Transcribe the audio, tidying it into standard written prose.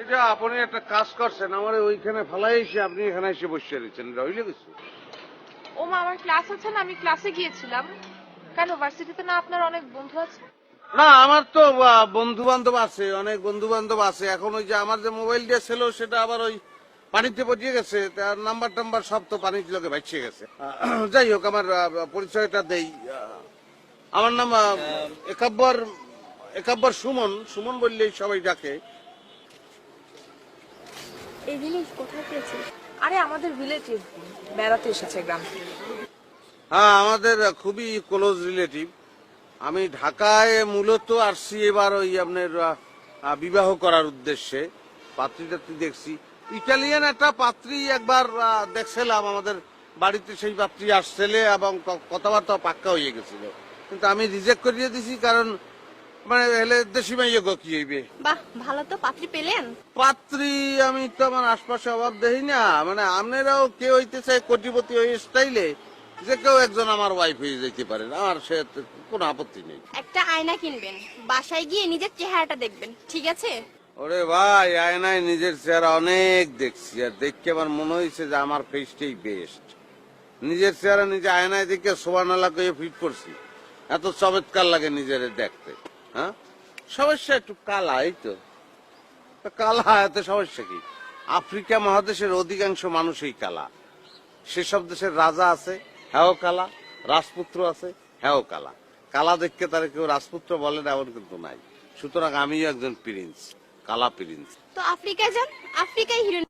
এটা আপনি একটা কাজ করছেন, আমার ওইখানে ফালাই এসে আপনি এখানে এসে বসে রয়েছেন, রইলে কিছু। ও মা, আমার ক্লাস আছে না, আমি ক্লাসে গিয়েছিলাম। কেন, ভার্সিটিতে না আপনার অনেক বন্ধু আছে? না, আমার তো বন্ধু বান্ধব আছে, অনেক বন্ধু বান্ধব আছে। এখন ওই যে আমার যে মোবাইল দিয়ে ছিল সেটা আবার ওই পানিতে পচিয়ে গেছে, তার নাম্বার টাম্বার সব তো পানির লোকে ভাসিয়ে গেছে। যাই হোক, আমার পরিচয়টা দেই। আমার নাম একাব্বর, একাব্বর সুমন। সুমন বললেই সবাই ডাকে। এই জিনিস কোথায় পেয়েছিস? আরে আমাদের রিলেটিভ বেড়াতে এসেছে গ্রাম থেকে। হ্যাঁ, আমাদের খুবই ক্লোজ রিলেটিভ। আমি ঢাকায় মূলত আসছি এবার ওই আপনার বিবাহ করার উদ্দেশ্যে। পাত্রী টাত্রী দেখছি, ইটালিয়ান একটা পাত্রী একবার দেখছিলাম আমাদের বাড়িতে, সেই পাত্রী আসছিলে এবং কথাবার্তা পাক্কা হয়ে গেছিল, কিন্তু আমি রিজেক্ট করিয়ে দিছি, কারণ মানে এলে দেশি মাইয়া গো কি হইবে। বাহ, ভালো তো, পাত্রী পেলেন? পাত্রী আমি তো আমার আশপাশে অভাব দেখি না, মানে আপনারাও কেউ হইতে চাই কোটিপতি ওই স্টাইলে, যে কেউ একজন আমার ওয়াইফ হয়ে যেতে পারেন, আমার সে কোনো আপত্তি নেই। একটা আয়না কিনবেন, বাসায় গিয়ে নিজের চেহারাটা দেখবেন, ঠিক আছে? ওরে ভাই, আয়নায় নিজের চেহারা অনেক দেখছি, আর দেখে আমার মনে হয়েছে যে আমার ফেসটাই বেস্ট। নিজের চেহারা নিজে আয়নায় দেখে সোবানাল্লাহ কয়ে ফিট করছি, এত চমৎকার লাগে নিজের দেখতে। হ্যাঁ, সমস্যা একটু কালা, এই তো কালা, এতে সমস্যা কি? আফ্রিকা মহাদেশের অধিকাংশ মানুষই কালা। সেসব দেশের রাজা আছে, হ্যাঁ কালা, রাজপুত্র আছে, হ্যাঁ কালা। কালা দেখতে তারা কেউ রাজপুত্র বলে না, এমন কিন্তু নাই। সুতরাং আমিও একজন প্রিন্স, কালা প্রিন্স। তো আফ্রিকায় যান, আফ্রিকায় হিরো